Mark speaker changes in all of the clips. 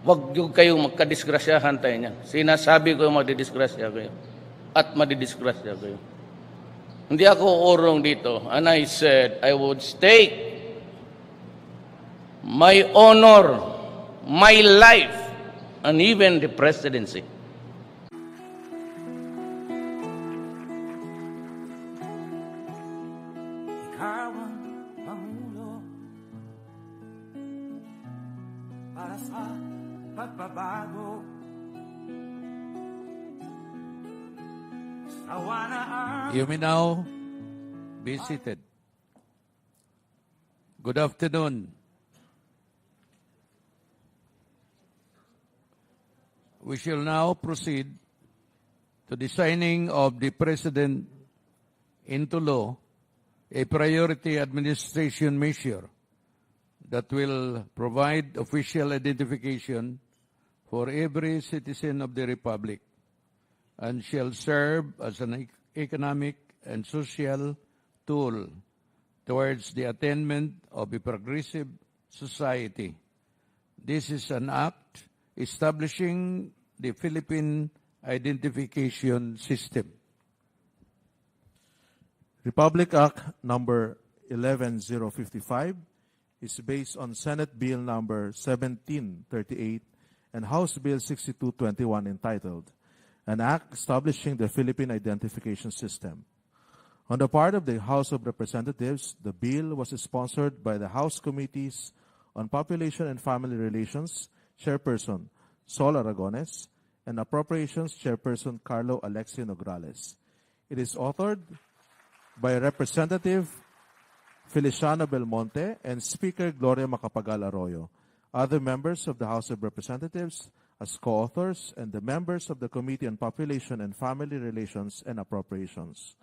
Speaker 1: Huwag yung kayong magkadisgrasyahan tayo niyan. Sinasabi ko madidisgrasya kayo. At madidisgrasya kayo. Hindi ako urong dito. And I said, I would stake my honor, my life, and even the presidency.
Speaker 2: Ikaw ang pangulo para sa pagbabago. Sawa na ang
Speaker 3: You may now be seated. Good afternoon. We shall now proceed to the signing of the President into law, a priority administration measure that will provide official identification for every citizen of the Republic and shall serve as an economic and social tool towards the attainment of a progressive society. This is an act establishing the Philippine Identification System.
Speaker 4: Republic Act number 11055 is based on Senate Bill number 1738 and House Bill 6221 entitled An Act Establishing the Philippine Identification System. On the part of the House of Representatives, the bill was sponsored by the House Committees on Population and Family Relations Chairperson Sol Aragones and Appropriations Chairperson Carlo Alexio Nograles. It is authored by Representative Feliciano Belmonte and Speaker Gloria Macapagal Arroyo, other members of the House of Representatives as co-authors, and the members of the Committee on Population and Family Relations and Appropriations.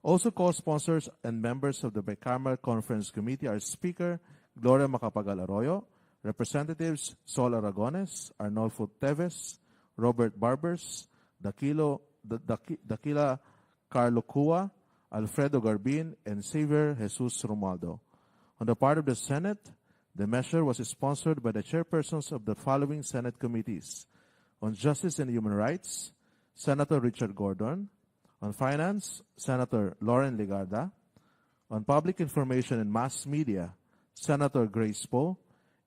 Speaker 4: Also co-sponsors and members of the Bicameral Conference Committee are Speaker Gloria Macapagal Arroyo, Representatives Sol Aragones, Arnolfo Teves, Robert Barbers, Dakila Carlo Cua, Alfredo Garbin, and Xavier Jesus Romualdo. On the part of the Senate, the measure was sponsored by the chairpersons of the following Senate committees: on Justice and Human Rights, Senator Richard Gordon; on Finance, Senator Lauren Legarda; on Public Information and Mass Media, Senator Grace Poe;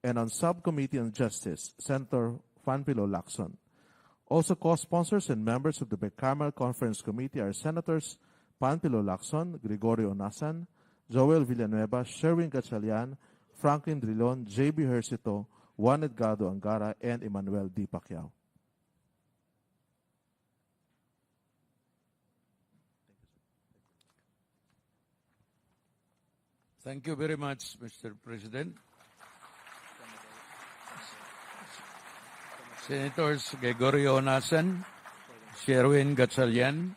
Speaker 4: and on Subcommittee on Justice, Senator Fanpilo Lacson. Also co-sponsors and members of the Bicameral Conference Committee are Senators Panpilo Lacson, Gregorio Onasan, Joel Villanueva, Sherwin Gatchalian, Franklin Drilon, J.B. Hercito, Juan Edgardo Angara, and Emmanuel D. Pacquiao.
Speaker 3: Thank you very much, Mr. President. Senators Gregorio Onasan, Sherwin Gatchalian,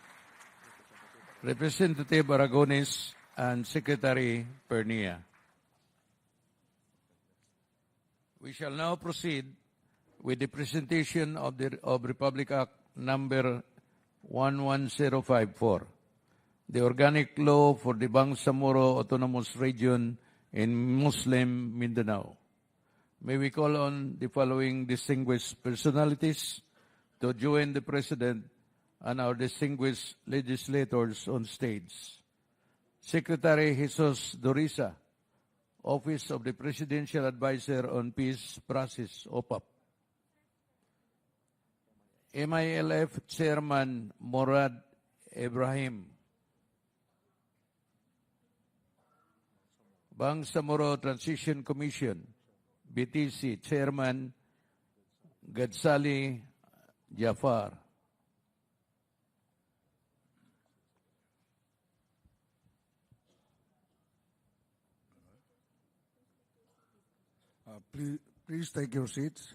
Speaker 3: Representative Aragones, and Secretary Pernia. We shall now proceed with the presentation of Republic Act number 11054, the organic law for the Bangsamoro Autonomous Region in Muslim Mindanao. May we call on the following distinguished personalities to join the President and our distinguished legislators on stage. Secretary Jesus Dorisa, Office of the Presidential Advisor on Peace Process, OPAP. MILF Chairman Morad Ibrahim. Bangsamoro Transition Commission, BTC Chairman Gadsali Jafar.
Speaker 5: Please take your seats.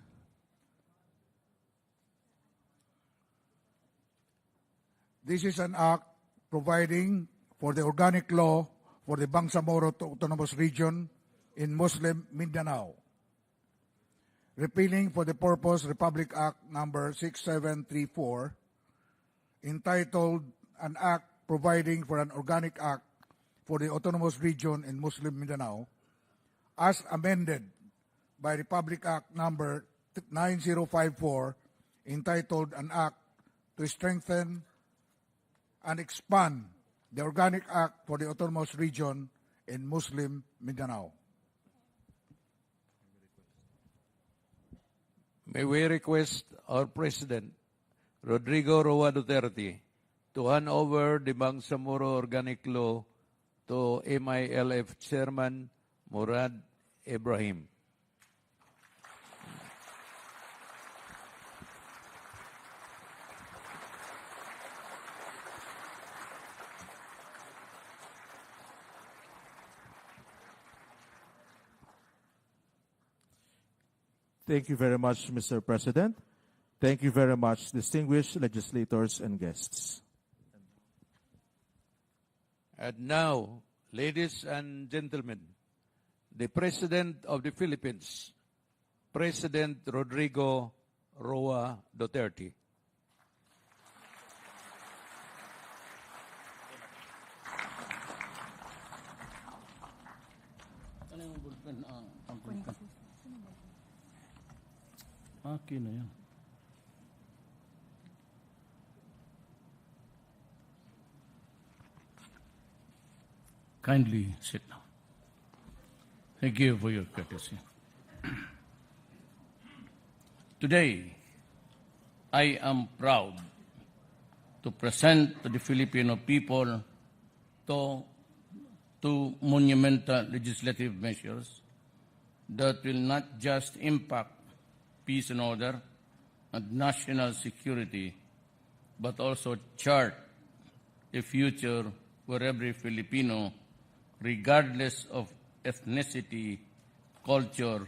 Speaker 5: This is an act providing for the organic law for the Bangsamoro Autonomous Region in Muslim Mindanao, repealing for the purpose Republic Act number 6734, entitled An Act Providing for an Organic Act for the Autonomous Region in Muslim Mindanao, as amended by Republic Act number 9054, entitled An Act to Strengthen and Expand the Organic Act for the Autonomous Region in Muslim Mindanao.
Speaker 3: May we request our President, Rodrigo Roa Duterte, to hand over the Bangsamoro Organic Law to MILF Chairman Murad Ibrahim.
Speaker 4: Thank you very much, Mr. President. Thank you very much, distinguished legislators and guests.
Speaker 3: And now, ladies and gentlemen, the President of the Philippines, President Rodrigo Roa Duterte.
Speaker 1: Ano yung bullpen? Ang bullpen. Akin na yan. Kindly sit down. Thank you for your courtesy. Today, I am proud to present to the Filipino people two monumental legislative measures that will not just impact peace and order and national security, but also chart a future where every Filipino, regardless of ethnicity, culture,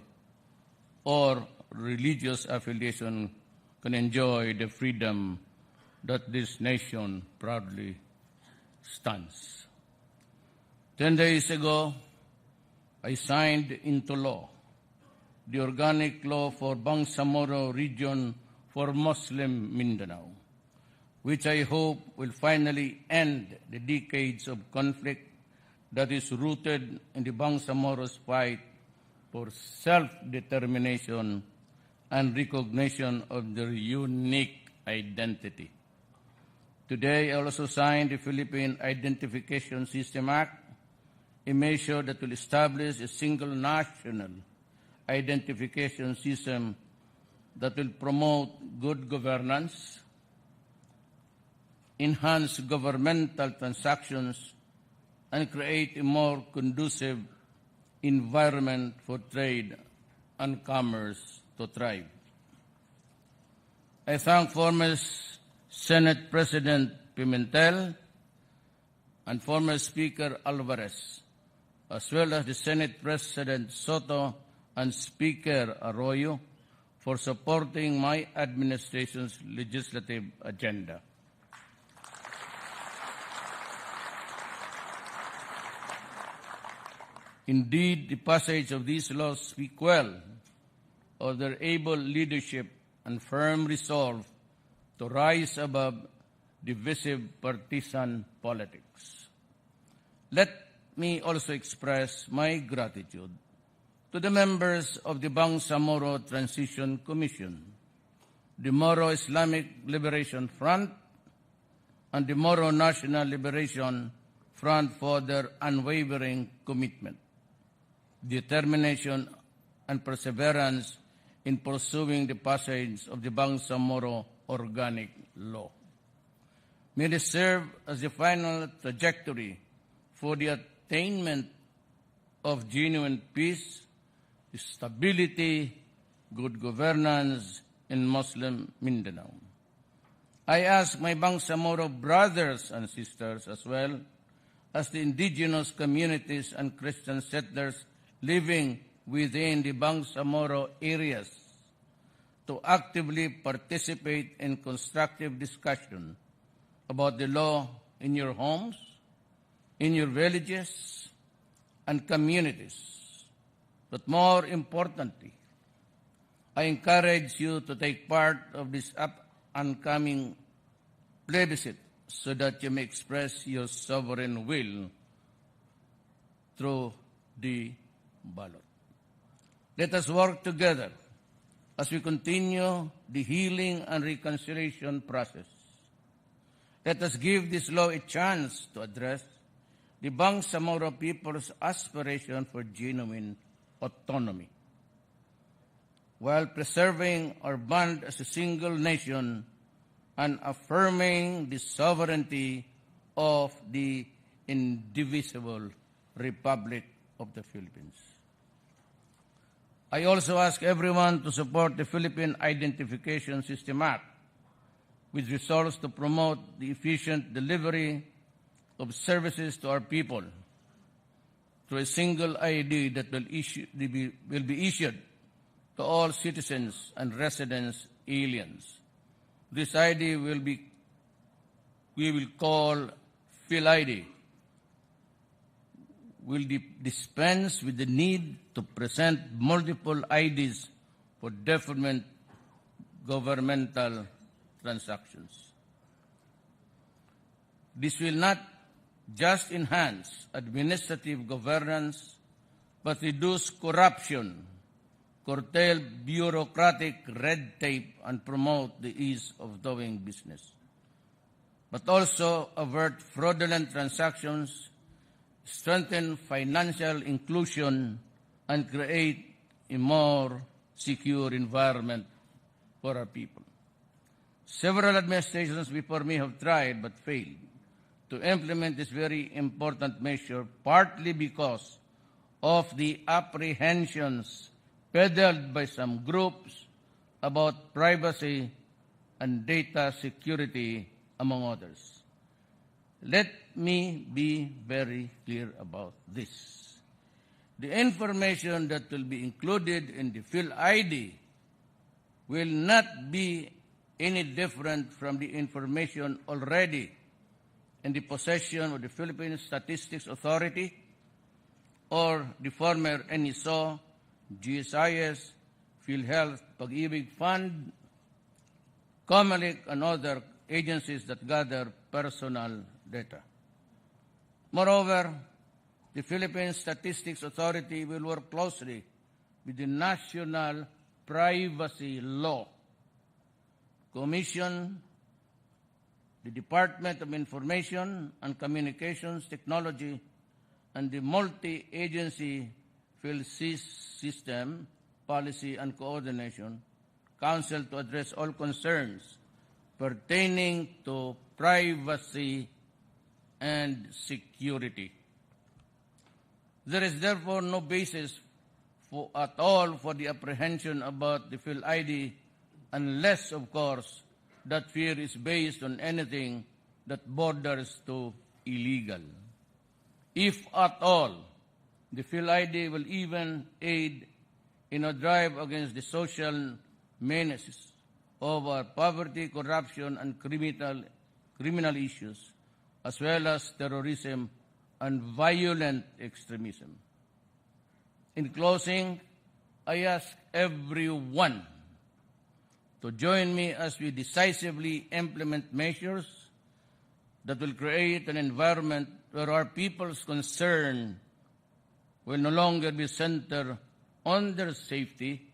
Speaker 1: or religious affiliation, can enjoy the freedom that this nation proudly stands. 10 days ago, I signed into law the Organic Law for Bangsamoro Region for Muslim Mindanao, which I hope will finally end the decades of conflict that is rooted in the Bangsamoro's fight for self-determination and recognition of their unique identity. Today, I also signed the Philippine Identification System Act, a measure that will establish a single national identification system that will promote good governance, enhance governmental transactions, and create a more conducive environment for trade and commerce to thrive. I thank former Senate President Pimentel and former Speaker Alvarez, as well as the Senate President Soto and Speaker Arroyo for supporting my administration's legislative agenda. Indeed, the passage of these laws speak well of their able leadership and firm resolve to rise above divisive partisan politics. Let me also express my gratitude to the members of the Bangsamoro Transition Commission, the Moro Islamic Liberation Front, and the Moro National Liberation Front for their unwavering commitment, determination, and perseverance in pursuing the passage of the Bangsamoro Organic Law. May this serve as the final trajectory for the attainment of genuine peace, stability, good governance in Muslim Mindanao. I ask my Bangsamoro brothers and sisters, as well as the indigenous communities and Christian settlers living within the Bangsamoro areas, to actively participate in constructive discussion about the law in your homes, in your villages, and communities. But more importantly, I encourage you to take part of this upcoming plebiscite so that you may express your sovereign will through the ballot. Let us work together as we continue the healing and reconciliation process. Let us give this law a chance to address the Bangsamoro people's aspiration for genuine autonomy, while preserving our bond as a single nation and affirming the sovereignty of the indivisible Republic of the Philippines. I also ask everyone to support the Philippine Identification System Act, which resolves to promote the efficient delivery of services to our people through a single ID that will be issued to all citizens and residents aliens. This ID we will call PhilID, will dispense with the need to present multiple IDs for different governmental transactions. This will not just enhance administrative governance, but reduce corruption, curtail bureaucratic red tape, and promote the ease of doing business, but also avert fraudulent transactions, strengthen financial inclusion, and create a more secure environment for our people. Several administrations before me have tried but failed to implement this very important measure, partly because of the apprehensions peddled by some groups about privacy and data security, among others. Let me be very clear about this. The information that will be included in the PhilID will not be any different from the information already in the possession of the Philippine Statistics Authority or the former NISO, GSIS, PhilHealth, Pag-ibig Fund, COMELEC, and other agencies that gather personal data. Moreover, the Philippine Statistics Authority will work closely with the National Privacy Law Commission, the Department of Information and Communications Technology, and the Multi-Agency PhilSys System Policy and Coordination Council to address all concerns pertaining to privacy and security. There is therefore no basis at all for the apprehension about the PhilID, unless, of course, that fear is based on anything that borders to illegal. If at all, the PhilID will even aid in a drive against the social menaces of our poverty, corruption, and criminal issues, as well as terrorism and violent extremism. In closing, I ask everyone to join me as we decisively implement measures that will create an environment where our people's concern will no longer be centered on their safety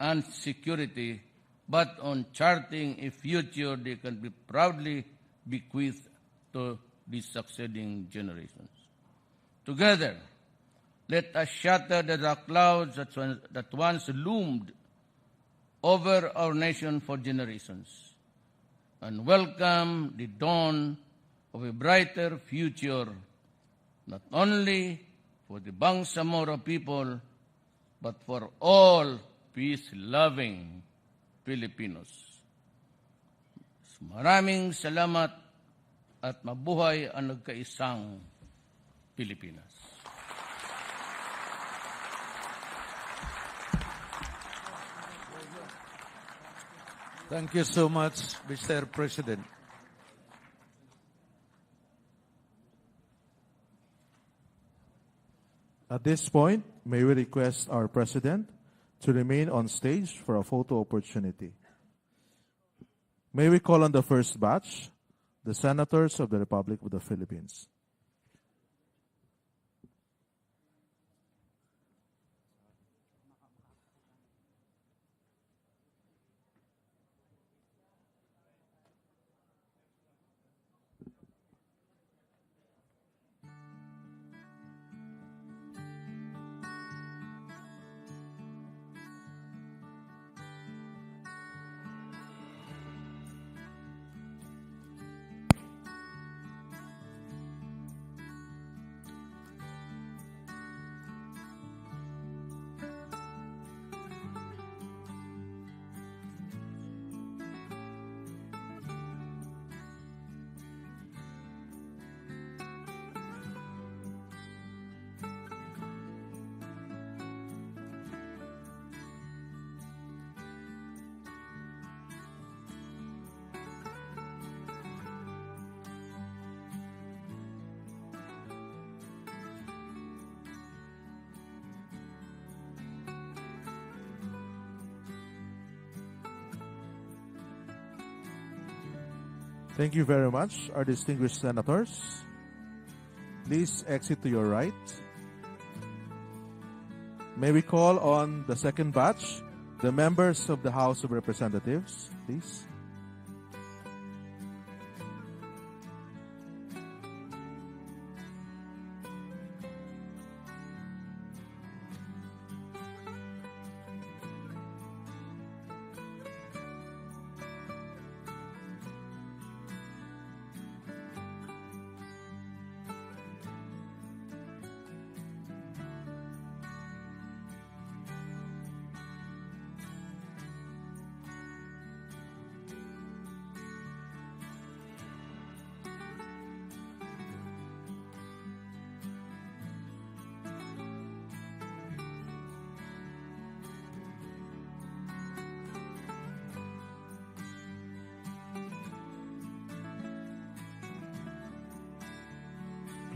Speaker 1: and security, but on charting a future they can be proudly bequeath to the succeeding generations. Together, let us shatter the dark clouds that once loomed over our nation for generations, and welcome the dawn of a brighter future, not only for the Bangsamoro people, but for all peace-loving Filipinos. Maraming salamat at mabuhay ang nagkaisang Pilipinas.
Speaker 3: Thank you so much, Mr. President.
Speaker 4: At this point, may we request our President to remain on stage for a photo opportunity. May we call on the first batch, the Senators of the Republic of the Philippines. Thank you very much, our distinguished senators. Please exit to your right. May we call on the second batch, the members of the House of Representatives, please.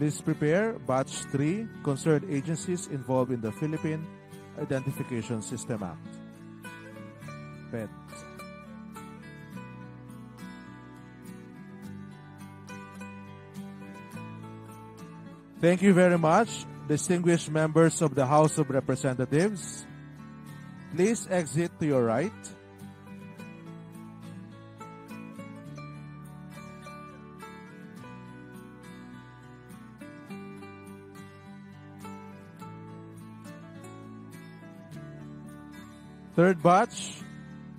Speaker 4: Please prepare Batch 3, concerned agencies involved in the Philippine Identification System Act. PED. Thank you very much, distinguished members of the House of Representatives. Please exit to your right. Third batch,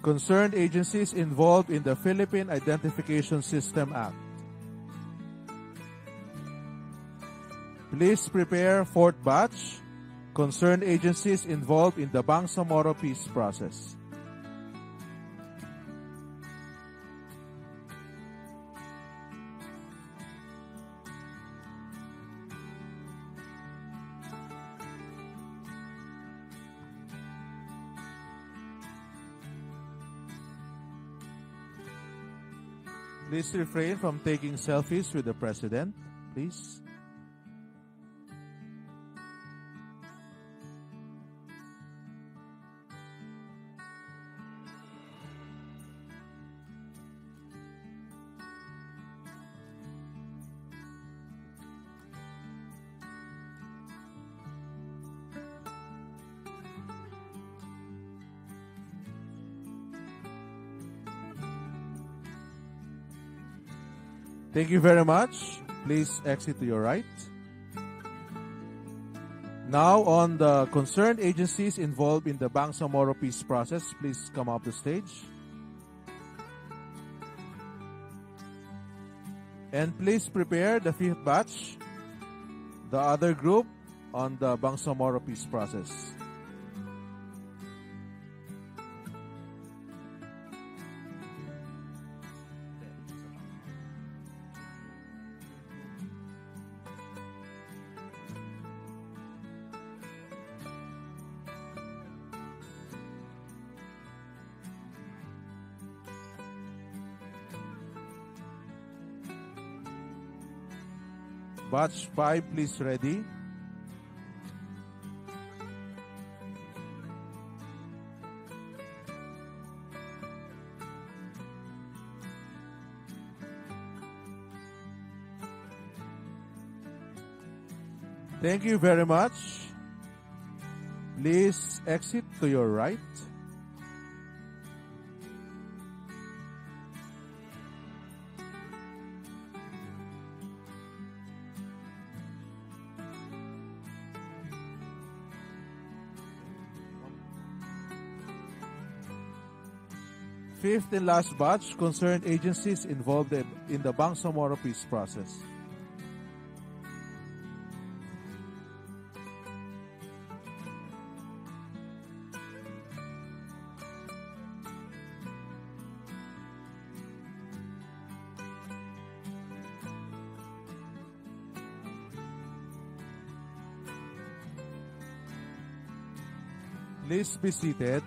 Speaker 4: concerned agencies involved in the Philippine Identification System Act. Please prepare fourth batch, concerned agencies involved in the Bangsamoro peace process. Please refrain from taking selfies with the President, please. Thank you very much. Please exit to your right. Now, on the concerned agencies involved in the Bangsamoro peace process, please come up the stage. And please prepare the fifth batch, the other group on the Bangsamoro peace process. Batch 5, please ready. Thank you very much. Please exit to your right. Fifth and last batch, concerned agencies involved in the Bangsamoro peace process. Please be seated.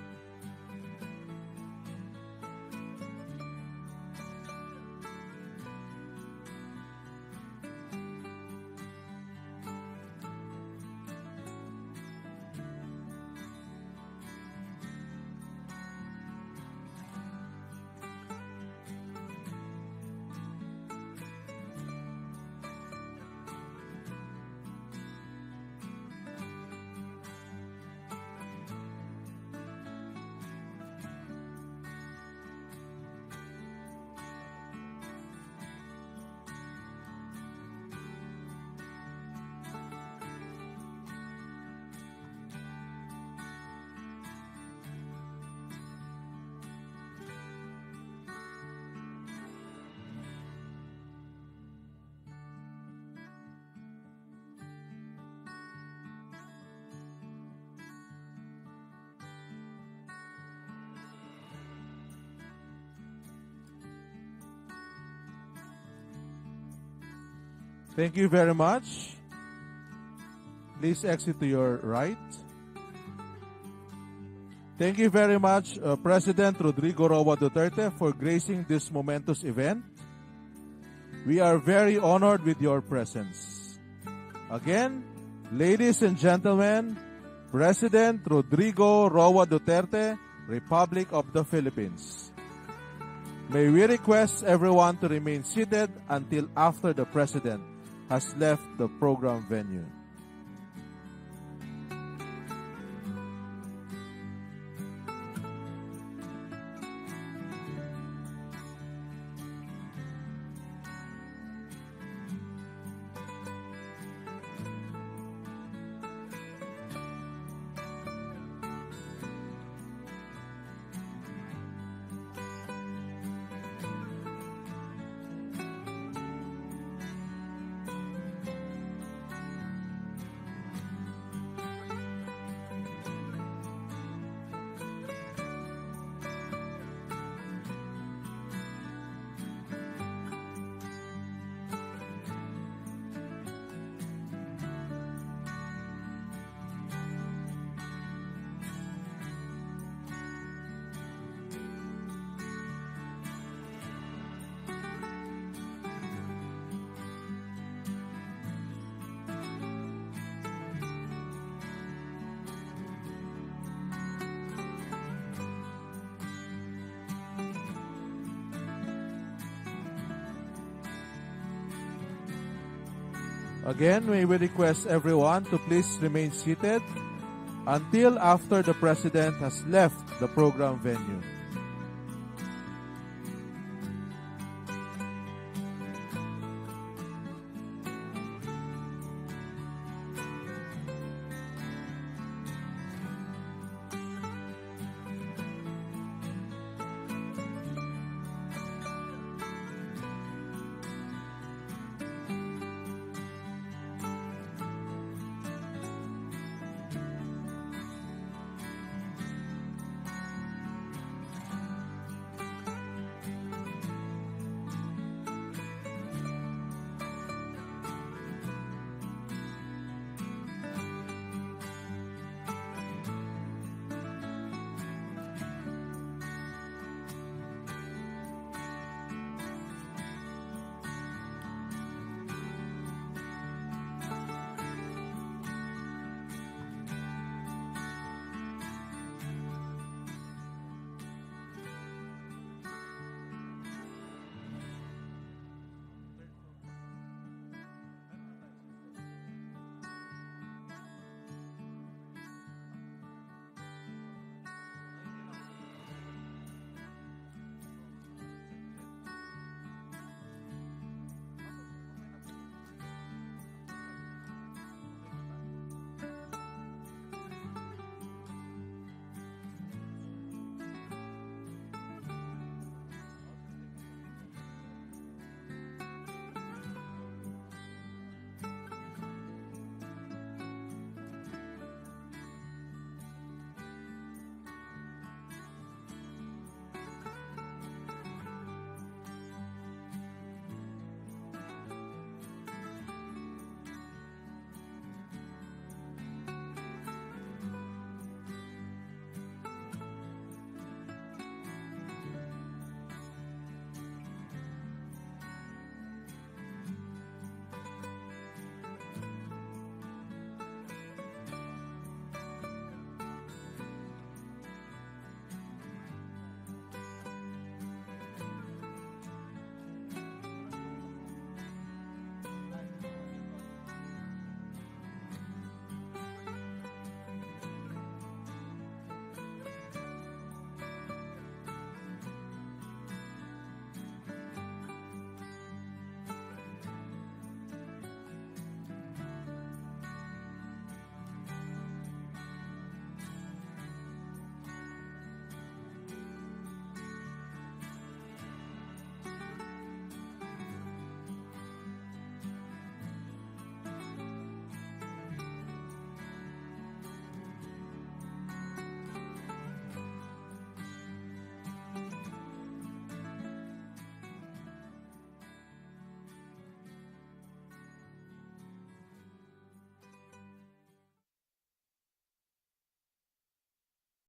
Speaker 4: Thank you very much. Please exit to your right. Thank you very much, President Rodrigo Roa Duterte, for gracing this momentous event. We are very honored with your presence. Again, ladies and gentlemen, President Rodrigo Roa Duterte, Republic of the Philippines. May we request everyone to remain seated until after the President has left the program venue. Again, may we request everyone to please remain seated until after the President has left the program venue.